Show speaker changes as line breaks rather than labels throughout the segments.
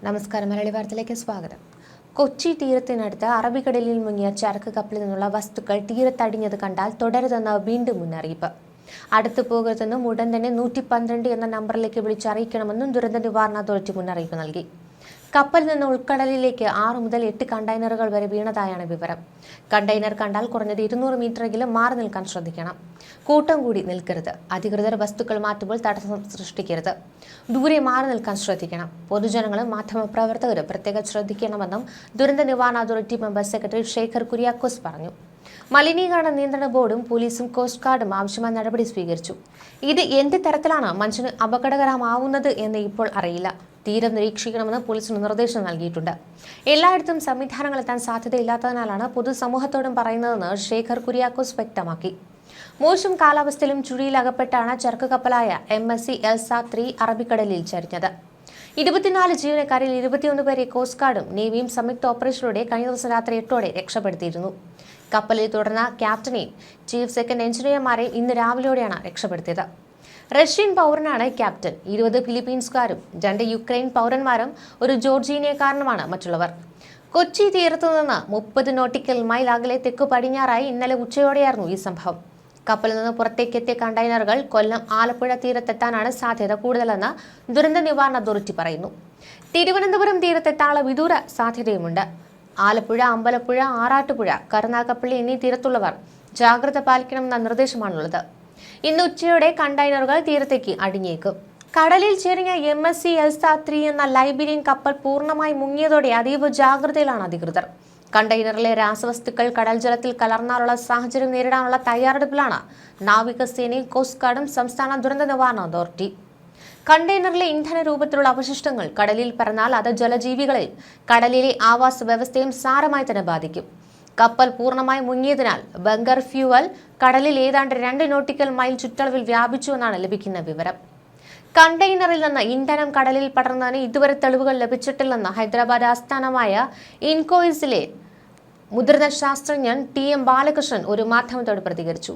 നമസ്കാരം. മലയാളി വാർത്തയിലേക്ക് സ്വാഗതം. കൊച്ചി തീരത്തിനടുത്ത് അറബിക്കടലിൽ മുങ്ങിയ ചരക്ക് കപ്പലിൽ നിന്നുള്ള വസ്തുക്കൾ തീരത്തടിഞ്ഞത് കണ്ടാൽ തുടരുതെന്ന് വീണ്ടും മുന്നറിയിപ്പ്. അടുത്തു പോകരുതെന്നും ഉടൻ തന്നെ 112 എന്ന നമ്പറിലേക്ക് വിളിച്ചറിയിക്കണമെന്നും ദുരന്ത നിവാരണ അതോറിറ്റി മുന്നറിയിപ്പ് നൽകി. കപ്പലിൽ നിന്ന് ഉൾക്കടലിലേക്ക് 6 മുതൽ 8 കണ്ടെയ്നറുകൾ വരെ വീണതായാണ് വിവരം. കണ്ടെയ്നർ കണ്ടാൽ കുറഞ്ഞത് 200 മീറ്ററെങ്കിലും മാറി നിൽക്കാൻ ശ്രദ്ധിക്കണം. കൂട്ടം കൂടി നിൽക്കരുത്. അധികൃതർ വസ്തുക്കൾ മാറ്റുമ്പോൾ തടസ്സം സൃഷ്ടിക്കരുത്. ദൂരെ മാറി നിൽക്കാൻ ശ്രദ്ധിക്കണം. പൊതുജനങ്ങളും മാധ്യമപ്രവർത്തകരും പ്രത്യേകം ശ്രദ്ധിക്കണമെന്നും ദുരന്ത നിവാരണ authority member secretary Shekhar Kuriakose പറഞ്ഞു. മലിനീകരണ നിയന്ത്രണ ബോർഡും പോലീസും കോസ്റ്റ് ഗാർഡും ആവശ്യമായ നടപടി സ്വീകരിച്ചു. ഇത് എന്ത് തരത്തിലാണ് മനുഷ്യന് അപകടകരമാവുന്നത് എന്ന് ഇപ്പോൾ അറിയില്ല. തീരം നിരീക്ഷിക്കണമെന്ന് പോലീസിന് നിർദ്ദേശം നൽകിയിട്ടുണ്ട്. എല്ലായിടത്തും സംവിധാനങ്ങൾ എത്താൻ സാധ്യതയില്ലാത്തതിനാലാണ് പൊതുസമൂഹത്തോടും പറയുന്നതെന്ന് ശേഖർ കുര്യാക്കോസ് വ്യക്തമാക്കി. മോശം കാലാവസ്ഥയിലും ചുഴിയിൽ അകപ്പെട്ടാണ് ചരക്ക് കപ്പലായ MSC എൽസ 3 അറബിക്കടലിൽ ചരിഞ്ഞത്. 24 ജീവനക്കാരിൽ 21 പേരെ കോസ്റ്റ് ഗാർഡും നേവിയും സംയുക്ത ഓപ്പറേഷനിലൂടെ കഴിഞ്ഞ ദിവസം രാത്രി 8ഓടെ രക്ഷപ്പെടുത്തിയിരുന്നു. കപ്പലിൽ തുടർന്ന ക്യാപ്റ്റനെയും ചീഫ് സെക്കൻഡ് എഞ്ചിനീയർമാരെയും ഇന്ന് രാവിലെയോടെയാണ് രക്ഷപ്പെടുത്തിയത്. റഷ്യൻ പൗരനാണ് ക്യാപ്റ്റൻ. 20 ഫിലിപ്പീൻസുകാരും 2 യുക്രൈൻ പൗരന്മാരും ഒരു ജോർജീനിയക്കാരനുമാണ് മറ്റുള്ളവർ. കൊച്ചി തീരത്തു നിന്ന് 30 നോട്ടിക്കൽ മൈൽ അകലെ തെക്കു പടിഞ്ഞാറായി ഇന്നലെ ഉച്ചയോടെയായിരുന്നു ഈ സംഭവം. കപ്പലിൽ നിന്ന് പുറത്തേക്കെത്തിയ കണ്ടെയ്നറുകൾ കൊല്ലം ആലപ്പുഴ തീരത്തെത്താനാണ് സാധ്യത കൂടുതലെന്ന് ദുരന്ത നിവാരണ അതോറിറ്റി പറയുന്നു. തിരുവനന്തപുരം തീരത്തെത്താനുള്ള വിദൂര സാധ്യതയുമുണ്ട്. ആലപ്പുഴ, അമ്പലപ്പുഴ, ആറാട്ടുപുഴ, കരുനാഗപ്പള്ളി എന്നീ തീരത്തുള്ളവർ ജാഗ്രത പാലിക്കണമെന്ന നിർദ്ദേശമാണുള്ളത്. ഇന്ന് ഉച്ചയോടെ കണ്ടെയ്നറുകൾ തീരത്തേക്ക് അടിഞ്ഞേക്കും. കടലിൽ ചെറിയ MSC എൽസ 3 എന്ന ലൈബീരിയൻ കപ്പൽ പൂർണ്ണമായി മുങ്ങിയതോടെ അതീവ ജാഗ്രതയിലാണ് അധികൃതർ. കണ്ടെയ്നറിലെ രാസവസ്തുക്കൾ കടൽ ജലത്തിൽ കലർന്നാലുള്ള സാഹചര്യം നേരിടാനുള്ള തയ്യാറെടുപ്പിലാണ് നാവികസേനയും കോസ്റ്റ് ഗാർഡും സംസ്ഥാന ദുരന്ത നിവാരണ അതോറിറ്റി. കണ്ടെയ്നറിലെ ഇന്ധന രൂപത്തിലുള്ള അവശിഷ്ടങ്ങൾ കടലിൽ പറന്നാൽ അത് ജലജീവികളെയും കടലിലെ ആവാസ വ്യവസ്ഥയും സാരമായി തന്നെ ബാധിക്കും. കപ്പൽ പൂർണ്ണമായി മുങ്ങിയതിനാൽ ബങ്കർ ഫ്യൂവൽ കടലിൽ ഏതാണ്ട് 2 നോട്ടിക്കൽ മൈൽ ചുറ്റളവിൽ വ്യാപിച്ചുവെന്നാണ് ലഭിക്കുന്ന വിവരം. കണ്ടെയ്നറിൽ നിന്ന് ഇന്ധനം കടലിൽ പടർന്നതിന് ഇതുവരെ തെളിവുകൾ ലഭിച്ചിട്ടില്ലെന്ന് ഹൈദരാബാദ് ആസ്ഥാനമായ ഇൻകോയിസിലെ മുതിർന്ന ശാസ്ത്രജ്ഞൻ TM ബാലകൃഷ്ണൻ ഒരു മാധ്യമത്തോട് പ്രതികരിച്ചു.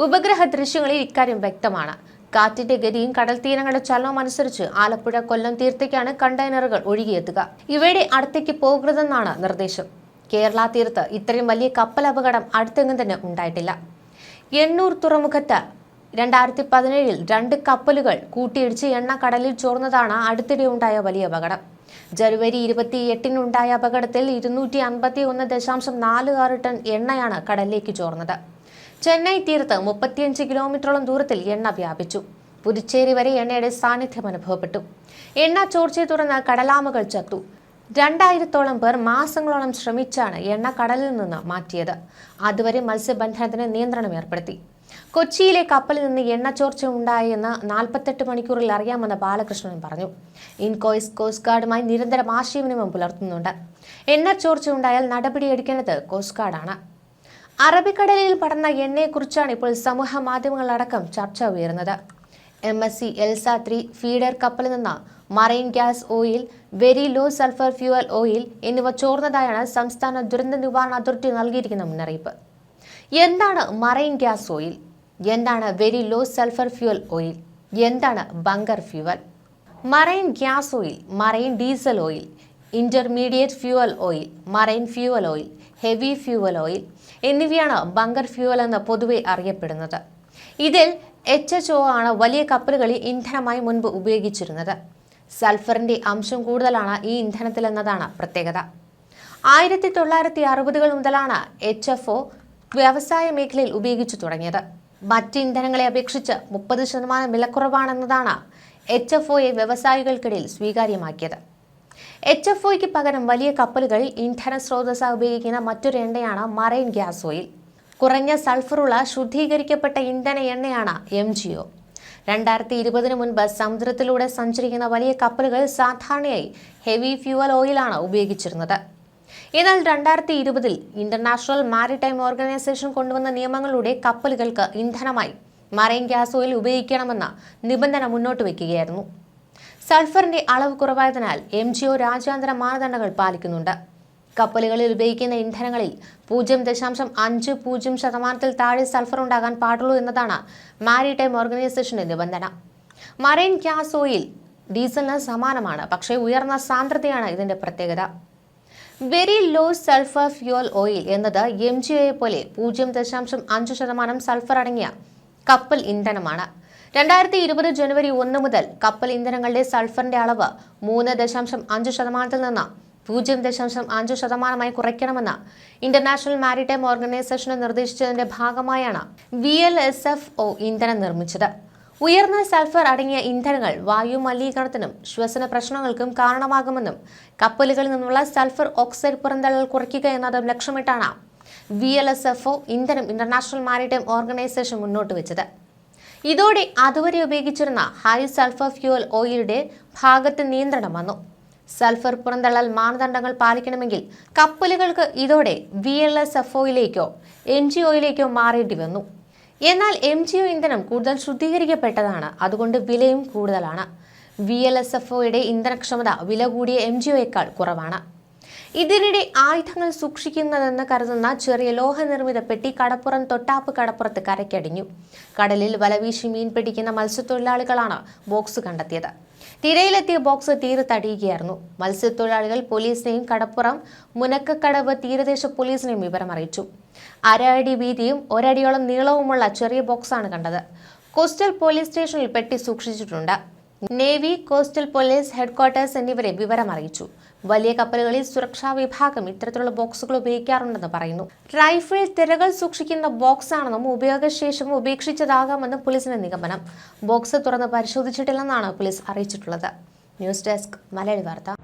ഉപഗ്രഹ ദൃശ്യങ്ങളിൽ ഇക്കാര്യം വ്യക്തമാണ്. കാറ്റിന്റെ ഗതിയും കടൽ തീരങ്ങളുടെ ചലനവും അനുസരിച്ച് ആലപ്പുഴ, കൊല്ലം തീരത്തേക്കാണ് കണ്ടെയ്നറുകൾ ഒഴുകിയെത്തുക. ഇവയുടെ അടുത്തേക്ക് പോകരുതെന്നാണ് നിർദ്ദേശം. കേരള തീരത്ത് ഇത്രയും വലിയ കപ്പൽ അപകടം അടുത്തെങ്ങും തന്നെ ഉണ്ടായിട്ടില്ല. എണ്ണൂർ തുറമുഖത്ത് 2017 2 കപ്പലുകൾ കൂട്ടിയിടിച്ച് എണ്ണ കടലിൽ ചോർന്നതാണ് അടുത്തിടെ ഉണ്ടായ വലിയ അപകടം. ജനുവരി 28 ഉണ്ടായ അപകടത്തിൽ 251.46 ടൺ എണ്ണയാണ് കടലിലേക്ക് ചോർന്നത്. ചെന്നൈ തീരത്ത് 35 കിലോമീറ്ററോളം ദൂരത്തിൽ എണ്ണ വ്യാപിച്ചു. പുതുച്ചേരി വരെ എണ്ണയുടെ സാന്നിധ്യം അനുഭവപ്പെട്ടു. എണ്ണ ചോർച്ചയെ തുടർന്ന് കടലാമകൾ ചത്തു. 2000-ഓളം പേർ മാസങ്ങളോളം ശ്രമിച്ചാണ് എണ്ണ കടലിൽ നിന്ന് മാറ്റിയത്. അതുവരെ മത്സ്യബന്ധനത്തിന് നിയന്ത്രണം ഏർപ്പെടുത്തി. കൊച്ചിയിലെ കപ്പലിൽ നിന്ന് എണ്ണ ചോർച്ച ഉണ്ടായെന്ന് 48 മണിക്കൂറിൽ അറിയാമെന്ന് ബാലകൃഷ്ണൻ പറഞ്ഞു. ഇൻകോയിസ് കോസ്റ്റ് ഗാർഡുമായി നിരന്തരം ആശയവിനിമയം പുലർത്തുന്നുണ്ട്. എണ്ണ ചോർച്ച ഉണ്ടായാൽ നടപടിയെടുക്കേണ്ടത് കോസ്റ്റ് ഗാർഡാണ്. അറബിക്കടലിൽ പടർന്ന എണ്ണയെക്കുറിച്ചാണ് ഇപ്പോൾ സമൂഹ മാധ്യമങ്ങളടക്കം ചർച്ച ഉയർന്നത്. MSC എൽസ 3 ഫീഡർ കപ്പലിൽ നിന്ന് marine gas oil, very low sulphur fuel oil എന്നിവ ചോർന്നതായാണ് സംസ്ഥാന ദുരന്ത നിവാരണ അതോറിറ്റി നൽകിയിരിക്കുന്ന മുന്നറിയിപ്പ്. എന്താണ് മറൈൻ ഗ്യാസ് ഓയിൽ? എന്താണ് very low sulphur fuel oil? എന്താണ് bunker fuel? Marine gas oil, marine diesel oil, intermediate fuel oil, marine fuel oil, heavy fuel oil എന്നിവയാണ് ബങ്കർ ഫ്യൂവൽ എന്ന് പൊതുവെ അറിയപ്പെടുന്നത്. ഇതിൽ HHO ആണ് വലിയ കപ്പലുകളിൽ ഇന്ധനമായി മുൻപ് ഉപയോഗിച്ചിരുന്നത്. സൾഫറിന്റെ അംശം കൂടുതലാണ് ഈ ഇന്ധനത്തിൽ എന്നതാണ് പ്രത്യേകത. 1960-കൾ മുതലാണ് HFO വ്യവസായ മേഖലയിൽ ഉപയോഗിച്ചു തുടങ്ങിയത്. മറ്റ് ഇന്ധനങ്ങളെ അപേക്ഷിച്ച് 30% വിലക്കുറവാണെന്നതാണ് HFOയെ വ്യവസായികൾക്കിടയിൽ സ്വീകാര്യമാക്കിയത്. HFOയ്ക്ക് പകരം വലിയ കപ്പലുകളിൽ ഇന്ധന സ്രോതസ്സായി ഉപയോഗിക്കുന്ന മറ്റൊരു എണ്ണയാണ് മറൈൻ ഗ്യാസ് ഓയിൽ. കുറഞ്ഞ സൾഫറുള്ള ശുദ്ധീകരിക്കപ്പെട്ട ഇന്ധന എണ്ണയാണ് MGO. 2020 മുൻപ് സമുദ്രത്തിലൂടെ സഞ്ചരിക്കുന്ന വലിയ കപ്പലുകൾ സാധാരണയായി ഹെവി ഫ്യൂവൽ ഓയിലാണ് ഉപയോഗിച്ചിരുന്നത്. എന്നാൽ 2020 ഇന്റർനാഷണൽ മാരിടൈം ഓർഗനൈസേഷൻ കൊണ്ടുവന്ന നിയമങ്ങളിലൂടെ കപ്പലുകൾക്ക് ഇന്ധനമായി മറൈൻ ഗ്യാസ് ഓയിൽ ഉപയോഗിക്കണമെന്ന നിബന്ധന മുന്നോട്ട് വയ്ക്കുകയായിരുന്നു. സൾഫറിന്റെ അളവ് കുറവായതിനാൽ MGO രാജ്യാന്തര മാനദണ്ഡങ്ങൾ പാലിക്കുന്നുണ്ട്. കപ്പലുകളിൽ ഉപയോഗിക്കുന്ന ഇന്ധനങ്ങളിൽ 0.50% താഴെ സൾഫർ ഉണ്ടാകാൻ പാടുള്ളൂ എന്നതാണ് മാരിടൈം ഓർഗനൈസേഷന്റെ നിബന്ധന. മറൈൻ ഗ്യാസ് ഓയിൽ ഡീസലിന് സമാനമാണ്, പക്ഷേ ഉയർന്ന സാന്ദ്രതയാണ് ഇതിന്റെ പ്രത്യേകത. Very low sulphur fuel oil എന്നത് MGO പോലെ 0.5% സൾഫർ അടങ്ങിയ കപ്പൽ ഇന്ധനമാണ്. 2020 ജനുവരി 1 മുതൽ കപ്പൽ ഇന്ധനങ്ങളുടെ സൾഫറിന്റെ അളവ് 3.5% നിന്ന് 0.5% കുറയ്ക്കണമെന്ന് ഇന്റർനാഷണൽ മാരിടൈം ഓർഗനൈസേഷൻ നിർദ്ദേശിച്ചതിന്റെ ഭാഗമായാണ് VLSFO ഇന്ധനം നിർമ്മിച്ചത്. ഉയർന്ന സൾഫർ അടങ്ങിയ ഇന്ധനങ്ങൾ വായു മലിനീകരണത്തിനും ശ്വസന പ്രശ്നങ്ങൾക്കും കാരണമാകുമെന്നും കപ്പലുകളിൽ നിന്നുള്ള സൾഫർ ഓക്സൈഡ് പുറന്തള്ളൽ കുറയ്ക്കുക എന്നതും ലക്ഷ്യമിട്ടാണ് VLSFO ഇന്ധനം ഇന്റർനാഷണൽ മാരിടൈം ഓർഗനൈസേഷൻ മുന്നോട്ട് വെച്ചത്. ഇതോടെ അതുവരെ ഉപയോഗിച്ചിരുന്ന ഹൈ സൾഫർ ഫ്യൂൽ ഓയിലിന്റെ ഭാഗത്ത് നിയന്ത്രണം വന്നു. സൾഫർ പുറന്തള്ളൽ മാനദണ്ഡങ്ങൾ പാലിക്കണമെങ്കിൽ കപ്പലുകൾക്ക് ഇതോടെ VLSFOയിലേക്കോ MGOയിലേക്കോ മാറേണ്ടി വന്നു. എന്നാൽ MGO ഇന്ധനം കൂടുതൽ ശുദ്ധീകരിക്കപ്പെട്ടതാണ്, അതുകൊണ്ട് വിലയും കൂടുതലാണ്. VLSFOയുടെ ഇന്ധനക്ഷമത വില കൂടിയ MGOയേക്കാൾ കുറവാണ്. ഇതിനിടെ ആയുധങ്ങൾ സൂക്ഷിക്കുന്നതെന്ന് കരുതുന്ന ചെറിയ ലോഹനിർമ്മിത പെട്ടി കടപ്പുറം തൊട്ടാപ്പ് കടപ്പുറത്ത് കരയ്ക്കടിഞ്ഞു. കടലിൽ വലവീശി മീൻ പിടിക്കുന്ന മത്സ്യത്തൊഴിലാളികളാണ് ബോക്സ് കണ്ടെത്തിയത്. തിരയിലെത്തിയ ബോക്സ് തീരത്തടിയുകയായിരുന്നു. മത്സ്യത്തൊഴിലാളികൾ പോലീസിനെയും കടപ്പുറം മുനക്കക്കടവ് തീരദേശ പോലീസിനെയും വിവരം അറിയിച്ചു. 1.5 അടി വീതിയും 1 അടിയോളം നീളവുമുള്ള ചെറിയ ബോക്സാണ് കണ്ടത്. കോസ്റ്റൽ പോലീസ് സ്റ്റേഷനിൽ പെട്ടി സൂക്ഷിച്ചിട്ടുണ്ട്. നേവി, കോസ്റ്റൽ പോലീസ് ഹെഡ്ക്വാർട്ടേഴ്സ് എന്നിവരെ വിവരം അറിയിച്ചു. വലിയ കപ്പലുകളിൽ സുരക്ഷാ വിഭാഗം ഇത്തരത്തിലുള്ള ബോക്സുകൾ ഉപയോഗിക്കാറുണ്ടെന്ന് പറയുന്നു. റൈഫിൾ തിരകൾ സൂക്ഷിക്കുന്ന ബോക്സാണെന്നും ഉപയോഗശേഷം ഉപേക്ഷിച്ചതാകാമെന്നും പോലീസിന്റെ നിഗമനം. ബോക്സ് തുറന്ന് പരിശോധിച്ചിട്ടില്ലെന്നാണ് പോലീസ് അറിയിച്ചിട്ടുള്ളത്. ന്യൂസ് ഡെസ്ക് മലയാളി വാർത്ത.